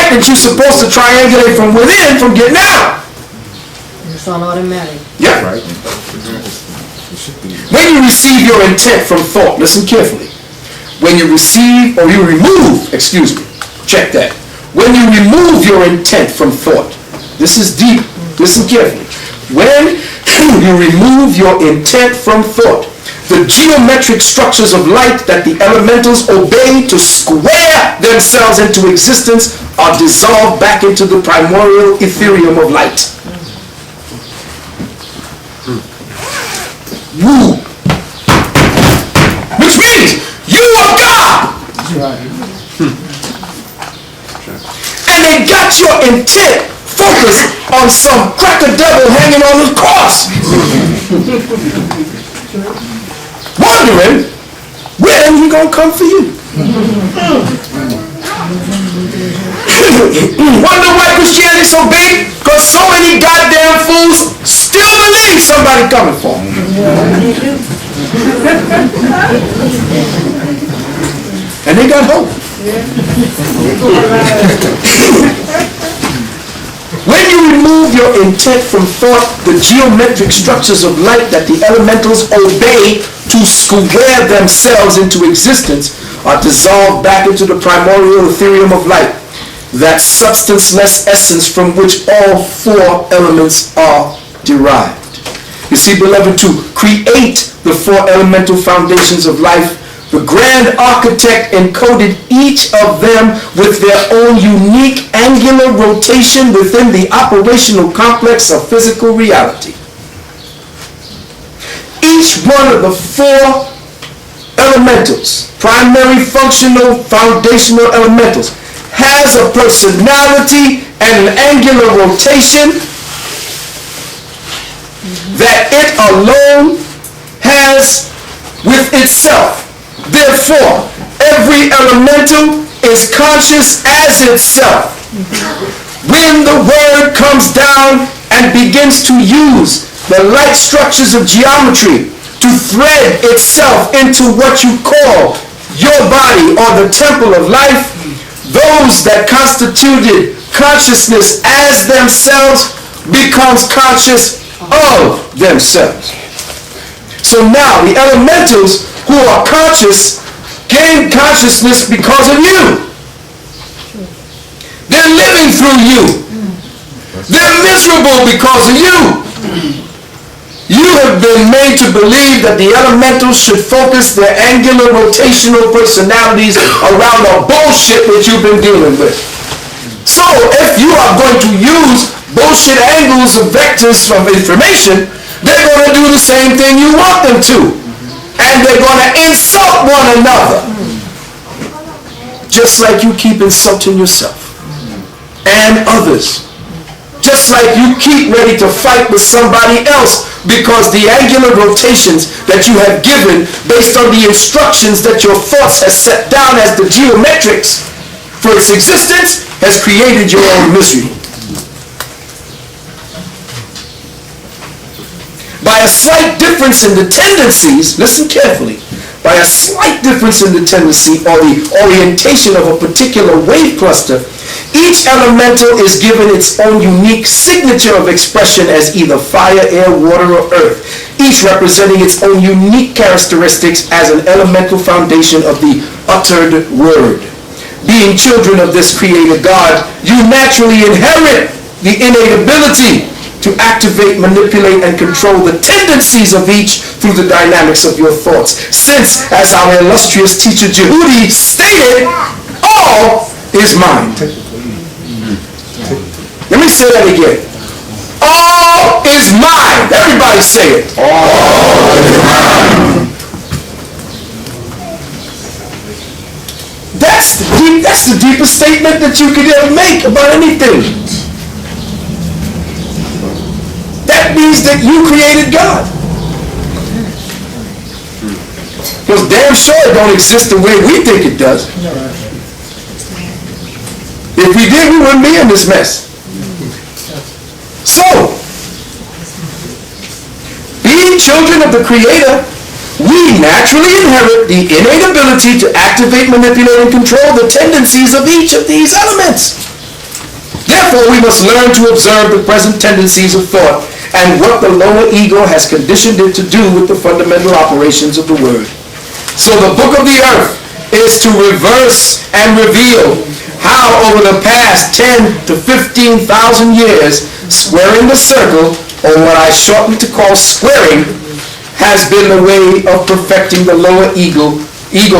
light that you're supposed to triangulate from within from getting out. It's on automatic. Yeah. Right. When you receive your intent from thought, listen carefully. When you receive, or you remove, check that. When you remove your intent from thought, this is deep, listen carefully. When you remove your intent from thought, the geometric structures of light that the elementals obey to square themselves into existence are dissolved back into the primordial ethereum of light. Woo! Which means you are God! And they got your intent focused on some cracker devil hanging on the cross. Wondering when he gonna come for you. Wonder why Christianity is so big? Because so many goddamn fools still believe somebody coming for them. And they got hope. When you remove your intent from thought, the geometric structures of light that the elementals obey to square themselves into existence are dissolved back into the primordial ethereum of light, that substanceless essence from which all four elements are derived. You see, beloved, to create the four elemental foundations of life, the grand architect encoded each of them with their own unique angular rotation within the operational complex of physical reality. Each one of the four elementals, primary, functional, foundational elementals, has a personality and an angular rotation that it alone has with itself. Therefore, every elemental is conscious as itself. When the word comes down and begins to use the light structures of geometry to thread itself into what you call your body or the temple of life, those that constituted consciousness as themselves becomes conscious of themselves. So now the elementals who are conscious gain consciousness because of you. They're living through you. They're miserable because of you. You have been made to believe that the elementals should focus their angular rotational personalities around the bullshit that you've been dealing with. So if you are going to use bullshit angles of vectors from information, they're going to do the same thing you want them to. And they're going to insult one another. Just like you keep insulting yourself and others. Just like you keep ready to fight with somebody else because the angular rotations that you have given based on the instructions that your thoughts has set down as the geometrics for its existence has created your own misery. By a slight difference in the tendencies, listen carefully, by a slight difference in the tendency or the orientation of a particular wave cluster, each elemental is given its own unique signature of expression as either fire, air, water, or earth, each representing its own unique characteristics as an elemental foundation of the uttered word. Being children of this creator God, you naturally inherit the innate ability to activate, manipulate, and control the tendencies of each through the dynamics of your thoughts. Since, as our illustrious teacher Jehudi stated, all is mind. Let me say that again. All is mind. Everybody say it. All is mind. That's the deepest statement that you could ever make about anything. That means that you created God. Because damn sure it don't exist the way we think it does. If we did, we wouldn't be in this mess. So, being children of the Creator, we naturally inherit the innate ability to activate, manipulate, and control the tendencies of each of these elements. Therefore, we must learn to observe the present tendencies of thought and what the lower ego has conditioned it to do with the fundamental operations of the word. So the book of the earth is to reverse and reveal how over the past 10 to 15,000 years, squaring the circle, or what I shorten to call squaring, has been the way of perfecting the lower ego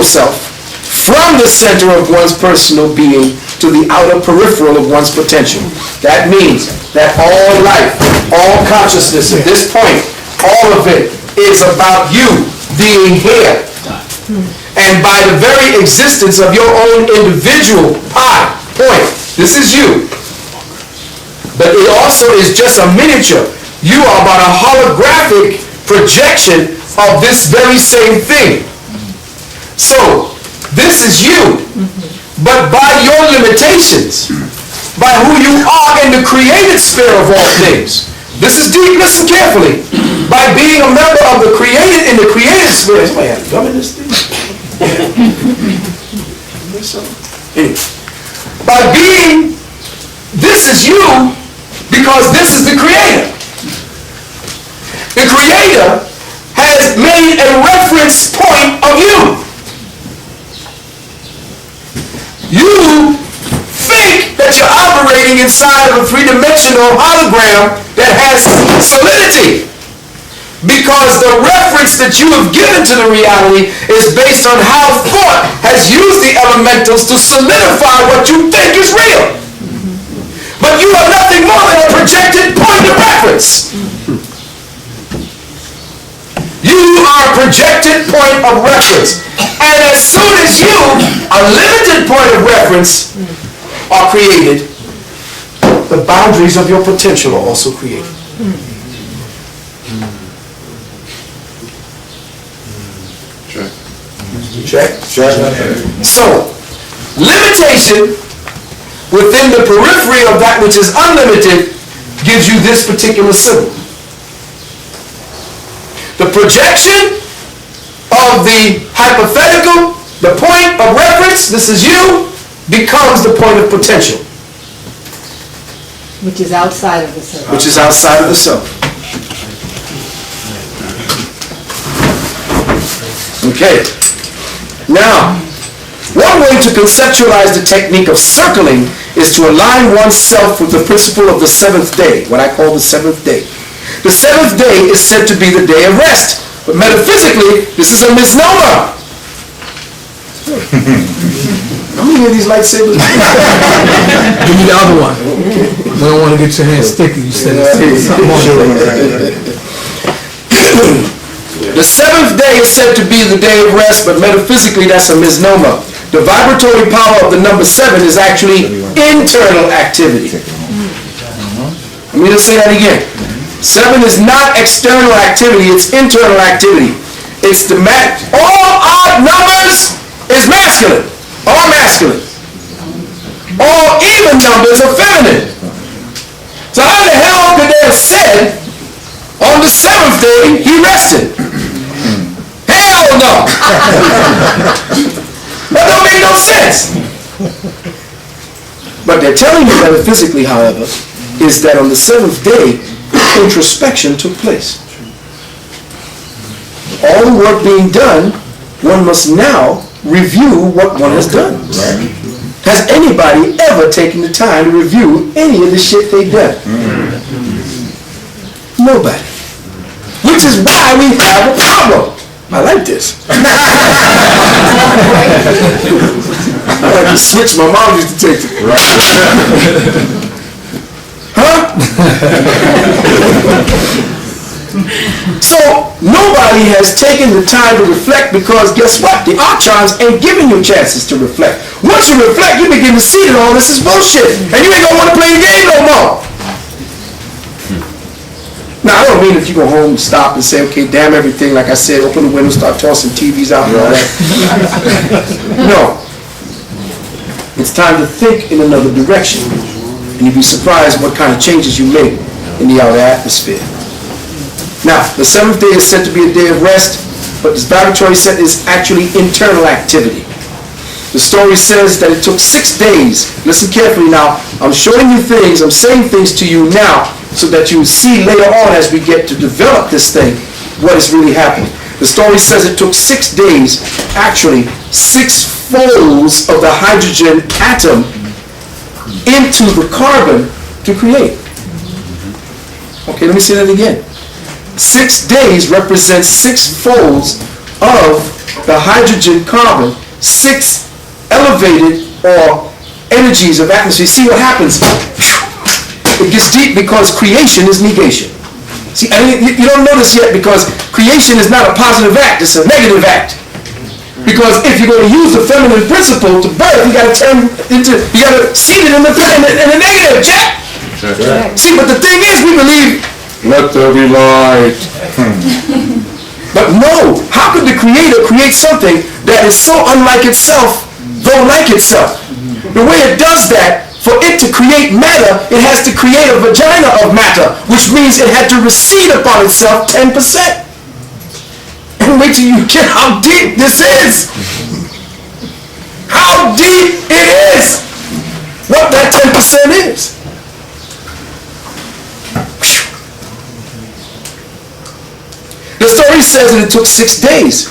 self from the center of one's personal being to the outer peripheral of one's potential. That means that all life, all consciousness at this point, all of it is about you being here. And by the very existence of your own individual point, this is you. But it also is just a miniature. You are but a holographic projection of this very same thing. So, this is you. But by your limitations, by who you are in the created sphere of all things, this is deep, listen carefully. By being a member of the created, in the created sphere, somebody had gum in this thing? By being, this is you, because this is the creator. The creator has made a reference point of you. You think that you're operating inside of a three-dimensional hologram that has solidity, because the reference that you have given to the reality is based on how thought has used the elementals to solidify what you think is real. But you are nothing more than a projected point of reference. You are a projected point of reference. And as soon as you, a limited point of reference, are created, the boundaries of your potential are also created. Check. So, limitation within the periphery of that which is unlimited gives you this particular symbol. The projection of the hypothetical, the point of reference, this is you, becomes the point of potential. Which is outside of the circle. Which is outside of the self. Okay. Now, one way to conceptualize the technique of circling is to align oneself with the principle of the seventh day, what I call the seventh day. The seventh day is said to be the day of rest, but metaphysically, this is a misnomer. How many of these lightsabers? Give me the other one. We don't want to get your hands sticky. You said something on The seventh day is said to be the day of rest, but metaphysically that's a misnomer. The vibratory power of the number 7 is actually internal activity. Let me just say that again. 7 is not external activity, it's internal activity. It's the all odd numbers is masculine, all masculine. All even numbers are feminine. So how the hell could they have said on the 7th day he rested? Hell no! That don't make no sense. But they're telling you metaphysically, however, is that on the 7th day, introspection took place. All the work being done, one must now review what one has done. Has anybody ever taken the time to review any of the shit they've done? Nobody. Which is why we have a problem. I like this. I like to switch. My mom used to take it. Huh? So nobody has taken the time to reflect, because guess what? The archons ain't giving you chances to reflect. Once you reflect, you begin to see that all this is bullshit, and you ain't gonna want to play the game no more. Now, I don't mean if you go home, stop and say, okay, damn everything, like I said, open the window, start tossing TVs out and all that. No. It's time to think in another direction. And you'd be surprised what kind of changes you make in the outer atmosphere. Now, the 7th day is said to be a day of rest, but this vibratory set is actually internal activity. The story says that it took 6 days. Listen carefully now. I'm showing you things, I'm saying things to you now so that you will see later on as we get to develop this thing what is really happening. The story says it took 6 days, actually 6 folds of the hydrogen atom into the carbon to create. Okay, let me say that again. 6 days represents 6 folds of the hydrogen carbon, 6 elevated or energies of atmosphere. See what happens? It gets deep because creation is negation. See, I mean, you don't know this yet because creation is not a positive act, it's a negative act. Because if you're going to use the feminine principle to birth, you got to seed it in the negative, check. See, but the thing is, we believe, let there be light. but no, how could the Creator create something that is so unlike itself, though like itself? The way it does that, for it to create matter, it has to create a vagina of matter, which means it had to recede upon itself 10%. And wait till you get how deep this is. How deep it is. What that 10% is. The story says that it took 6 days.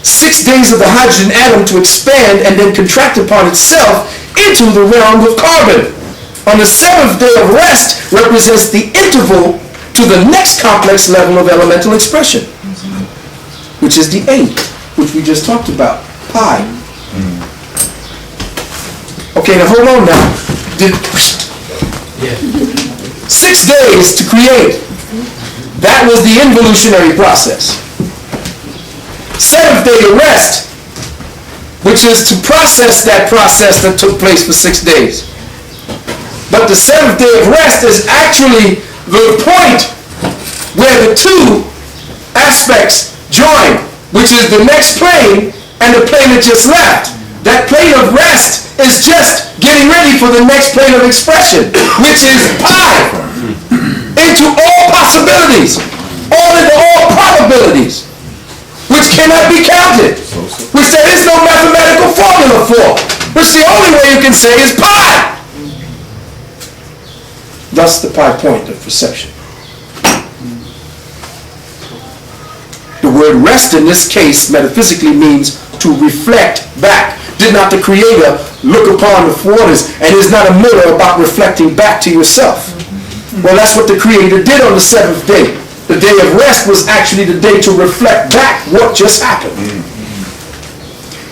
6 days of the hydrogen atom to expand and then contract upon itself into the realm of carbon. On the 7th day of rest represents the interval to the next complex level of elemental expression, which is the 8th, which we just talked about, pi. Okay, now hold on now. 6 days to create. That was the involutionary process. 7th day to rest, which is to process that process that took place for 6 days. But the 7th day of rest is actually the point where the two aspects join, which is the next plane and the plane that just left. That plane of rest is just getting ready for the next plane of expression, which is pi, into all possibilities, all into all probabilities, which cannot be counted, which there is no mathematical formula for, which the only way you can say is pi. Thus the pi point of perception. The word rest in this case metaphysically means to reflect back. Did not the Creator look upon the waters and is not a mirror about reflecting back to yourself? Well, that's what the Creator did on the 7th day. The day of rest was actually the day to reflect back what just happened.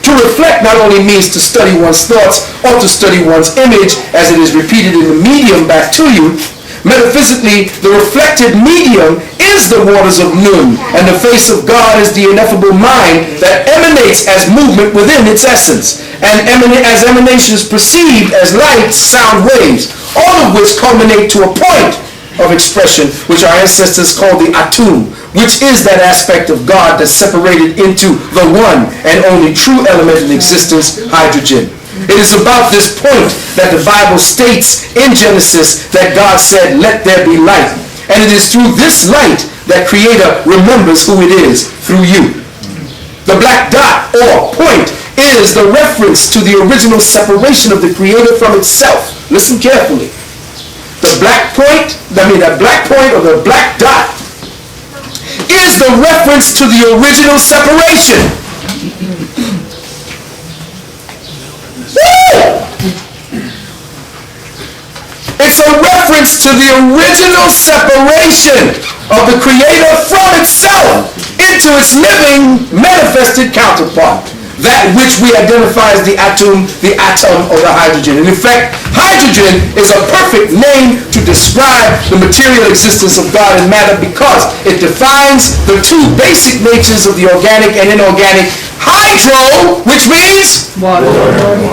To reflect not only means to study one's thoughts or to study one's image as it is repeated in the medium back to you. Metaphysically, the reflected medium is the waters of Nun, and the face of God is the ineffable mind that emanates as movement within its essence, and as emanations perceived as light, sound waves, all of which culminate to a point of expression, which our ancestors called the atum, which is that aspect of God that's separated into the one and only true element in existence, hydrogen. It is about this point that the Bible states in Genesis that God said, let there be light. And it is through this light that Creator remembers who it is, through you. The black dot or point is the reference to the original separation of the Creator from itself. Listen carefully. The black point or the black dot is the reference to the original separation. It's a reference to the original separation of the Creator from itself into its living, manifested counterpart. That which we identify as the atom or the hydrogen. And in fact, hydrogen is a perfect name to describe the material existence of God and matter because it defines the two basic natures of the organic and inorganic. Hydro, which means Water.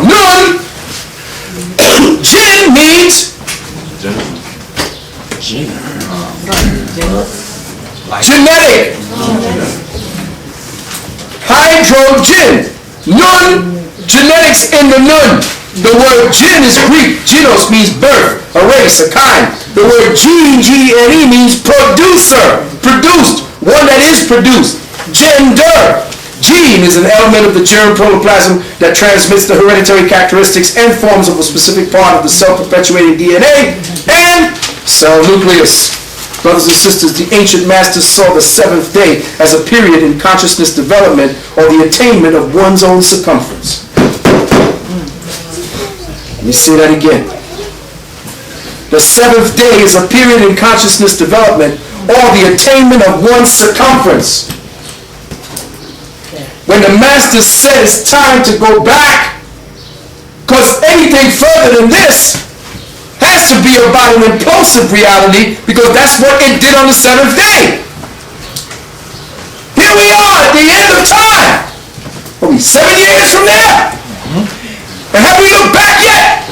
Nun. Gin means genetic. Hydrogen. Nun, genetics in the nun. The word gen is Greek. Genos means birth, a race, a kind. The word gene, G-E-N-E, means producer, produced, one that is produced. Gender. Gene is an element of the germ protoplasm that transmits the hereditary characteristics and forms of a specific part of the cell-perpetuating DNA. And cell nucleus. Brothers and sisters, the ancient masters saw the seventh day as a period in consciousness development or the attainment of one's own circumference. Let me say that again. The seventh day is a period in consciousness development or the attainment of one's circumference. When the master said it's time to go back, because anything further than this has to be about an implosive reality, because that's what it did on the seventh day. Here we are at the end of time. What are we, 7 years from now? And have we looked back yet?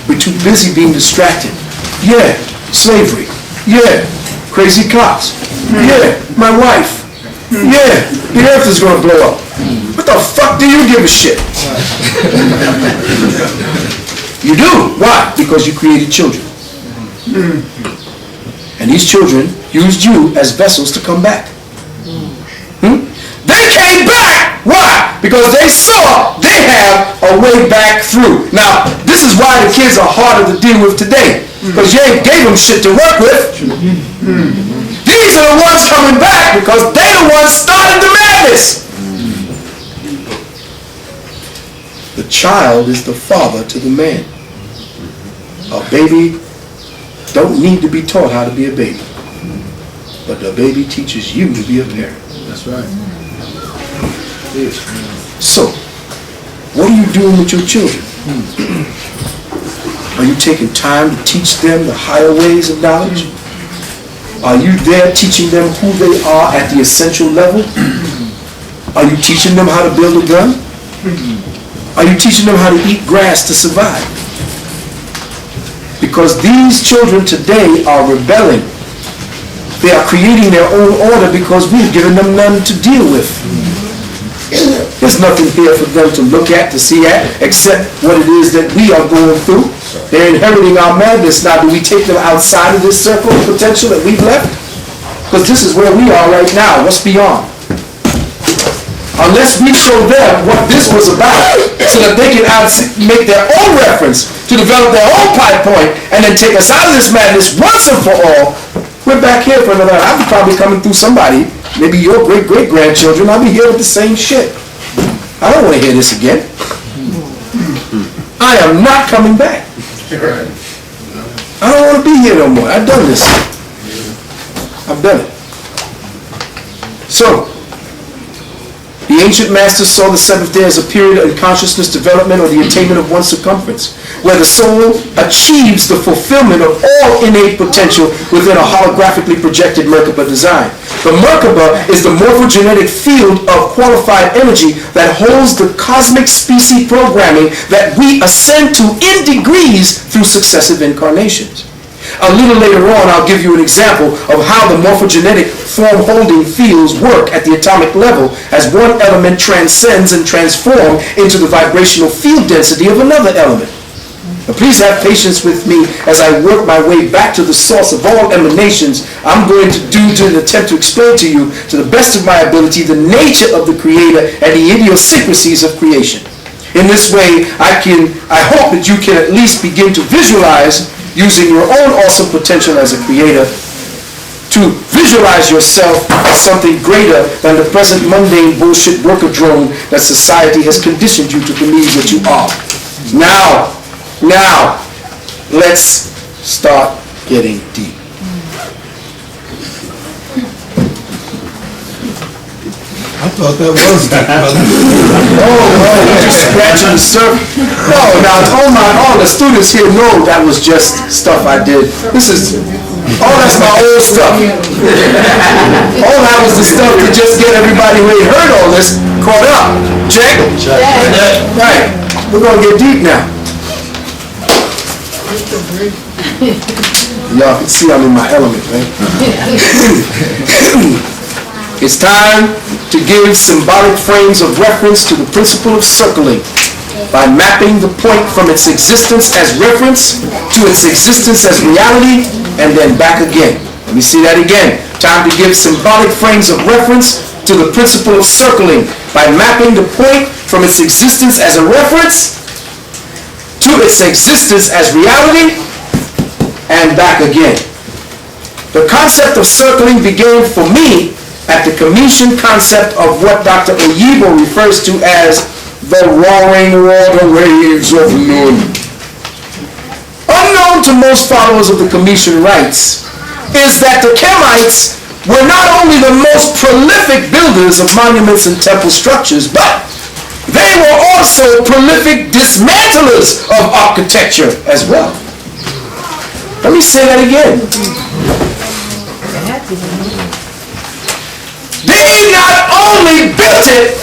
We're too busy being distracted. Yeah, slavery. Yeah, crazy cops. Yeah, my wife. Yeah, the earth is going to blow up. What the fuck do you give a shit? You do. Why? Because you created children. And these children used you as vessels to come back. They came back. Why? Because they saw they have a way back through. Now, this is why the kids are harder to deal with today. Because you ain't gave them shit to work with. These are the ones coming back because they the ones started the madness. The child is the father to the man. A baby don't need to be taught how to be a baby. But the baby teaches you to be a parent. That's right. So, what are you doing with your children? Are you taking time to teach them the higher ways of knowledge? Are you there teaching them who they are at the essential level? Are you teaching them how to build a gun? Are you teaching them how to eat grass to survive? Because these children today are rebelling. They are creating their own order because we've given them none to deal with. There's nothing here for them to look at, to see at, except what it is that we are going through. They're inheriting our madness. Now, do we take them outside of this circle of potential that we've left? Because this is where we are right now. What's beyond? Unless we show them what this was about so that they can make their own reference to develop their own pipe point and then take us out of this madness once and for all, we're back here for another. I'll be probably coming through somebody, maybe your great-great-grandchildren. I'll be here with the same shit. I don't want to hear this again. I am not coming back. I don't want to be here no more. I've done this. I've done it. So, the ancient masters saw the seventh day as a period in consciousness development or the attainment of one's circumference, where the soul achieves the fulfillment of all innate potential within a holographically projected Merkaba design. The Merkaba is the morphogenetic field of qualified energy that holds the cosmic species programming that we ascend to in degrees through successive incarnations. A little later on, I'll give you an example of how the morphogenetic form-holding fields work at the atomic level as one element transcends and transforms into the vibrational field density of another element. Now, please have patience with me as I work my way back to the source of all emanations. I'm going to do to attempt to explain to you, to the best of my ability, the nature of the Creator and the idiosyncrasies of creation. In this way, I hope that you can at least begin to visualize, using your own awesome potential as a creator, to visualize yourself as something greater than the present mundane bullshit worker drone that society has conditioned you to believe that you are. Now, let's start getting deep. I thought that was deep, brother. You're just scratching the surface. No, now all the students here know that was just stuff I did. That's my old stuff. All that was the stuff to just get everybody who ain't heard all this caught up. Check? Right. We're gonna get deep now. Y'all can see I'm in my element, right? It's time to give symbolic frames of reference to the principle of circling by mapping the point from its existence as reference to its existence as reality and then back again. Let me see that again. Time to give symbolic frames of reference to the principle of circling by mapping the point from its existence as a reference to its existence as reality and back again. The concept of circling began for me at the Commission concept of what Dr. Oyibo refers to as the roaring water waves of noon. Unknown to most followers of the Commission rites is that the Kemites were not only the most prolific builders of monuments and temple structures, but they were also prolific dismantlers of architecture as well. Let me say that again. They not only built it,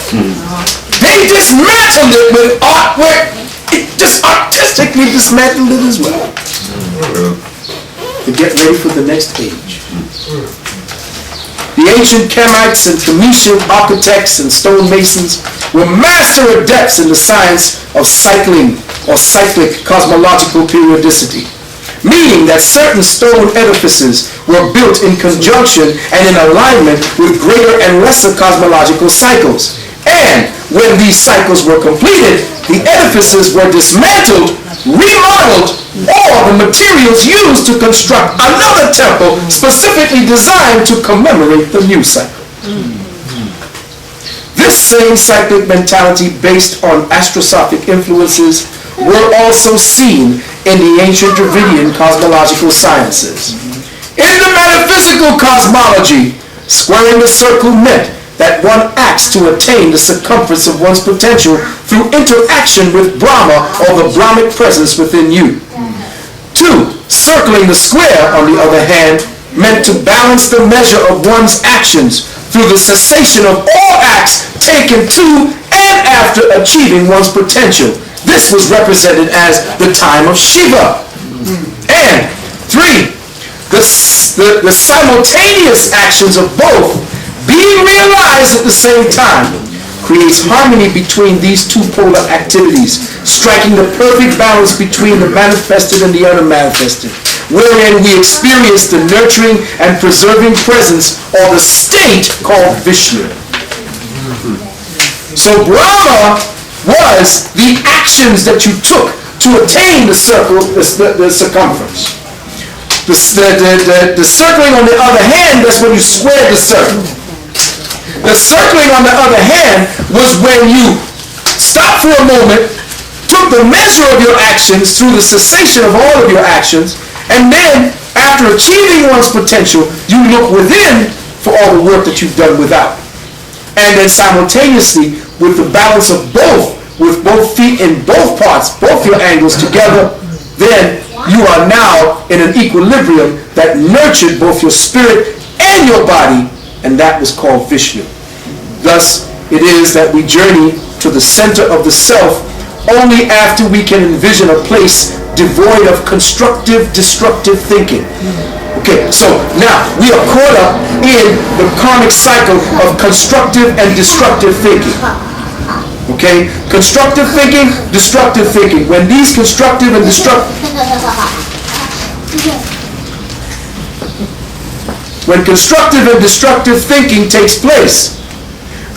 they dismantled it with artwork. It just artistically dismantled it as well. To get ready for the next age. The ancient Kemites and Commission architects and stonemasons were master adepts in the science of cycling or cyclic cosmological periodicity, meaning that certain stone edifices were built in conjunction and in alignment with greater and lesser cosmological cycles. And when these cycles were completed, the edifices were dismantled, remodeled, or the materials used to construct another temple specifically designed to commemorate the new cycle. This same cyclic mentality based on astrosophic influences were also seen in the ancient Dravidian cosmological sciences. In the metaphysical cosmology, squaring the circle meant that one acts to attain the circumference of one's potential through interaction with Brahma or the Brahmic presence within you. 2. Circling the square, on the other hand, meant to balance the measure of one's actions through the cessation of all acts taken to and after achieving one's potential. This was represented as the time of Shiva. And 3. The simultaneous actions of both being realized at the same time creates harmony between these two polar activities, striking the perfect balance between the manifested and the unmanifested, wherein we experience the nurturing and preserving presence or the state called Vishnu. So Brahma was the actions that you took to attain the circle, the circumference. The circling, on the other hand, that's when you squared the circle. The circling, on the other hand, was when you stopped for a moment, took the measure of your actions through the cessation of all of your actions, and then, after achieving one's potential, you look within for all the work that you've done without. And then simultaneously, with the balance of both, with both feet in both parts, both your angles together, then you are now in an equilibrium that nurtured both your spirit and your body, and that was called Vishnu. Thus, it is that we journey to the center of the self only after we can envision a place devoid of constructive, destructive thinking. Okay, so now we are caught up in the karmic cycle of constructive and destructive thinking. Okay, constructive thinking, destructive thinking. When these constructive and destructive thinking takes place,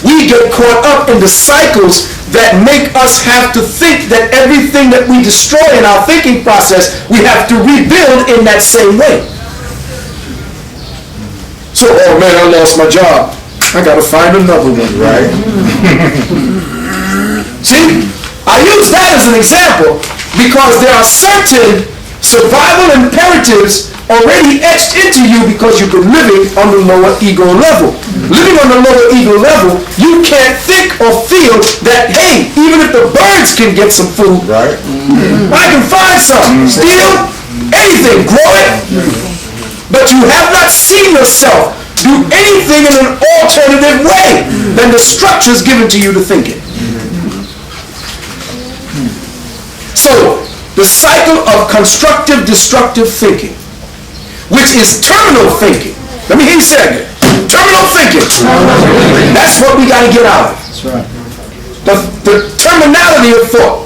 we get caught up in the cycles that make us have to think that everything that we destroy in our thinking process, we have to rebuild in that same way. So, oh man, I lost my job. I gotta find another one, right? See, I use that as an example because there are certain survival imperatives already etched into you because you've been living on the lower ego level. Living on the lower ego level, you can't think or feel that, hey, even if the birds can get some food, right? I can find some, steal, anything, grow it. But you have not seen yourself do anything in an alternative way than the structures given to you to think it. So, the cycle of constructive, destructive thinking, which is terminal thinking. Let me hear you say it again. Terminal thinking. That's what we got to get out of. That's right. The terminality of thought.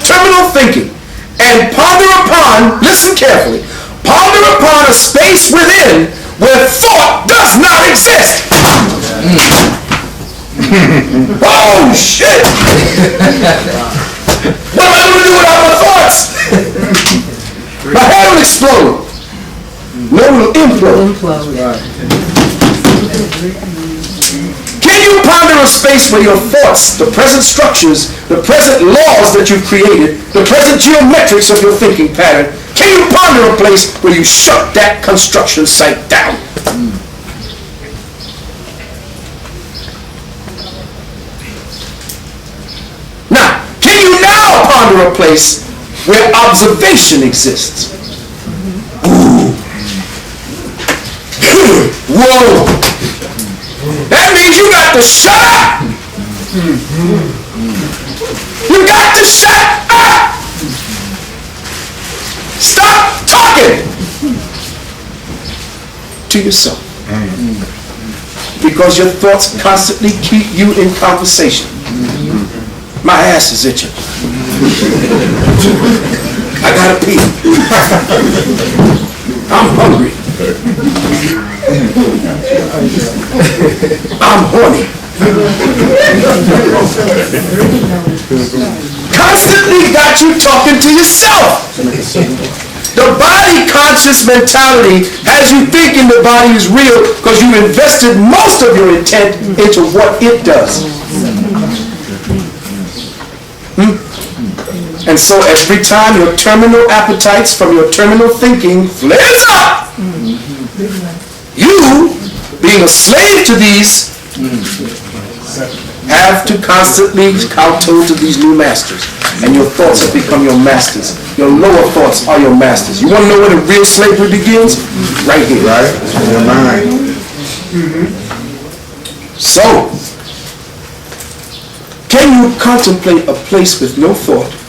Terminal thinking. And ponder upon, listen carefully, ponder upon a space within where thought does not exist. Oh, shit! What am I going to do without my thoughts? My head will explode. No, it will implode. Can you ponder a space where your thoughts, the present structures, the present laws that you've created, the present geometrics of your thinking pattern, can you ponder a place where you shut that construction site down? Now, can you now ponder a place where observation exists? Ooh. Whoa! That means you got to shut up! You got to shut up! Stop talking to yourself. Because your thoughts constantly keep you in conversation. My ass is itching. I gotta pee. I'm hungry. I'm horny. Constantly got you talking to yourself. The body conscious mentality has you thinking the body is real because you invested most of your intent into what it does. And so every time your terminal appetites from your terminal thinking flares up, you, being a slave to these, have to constantly kowtow to these new masters. And your thoughts have become your masters. Your lower thoughts are your masters. You want to know where the real slavery begins? Right here. Right? In your mind. So, can you contemplate a place with no thought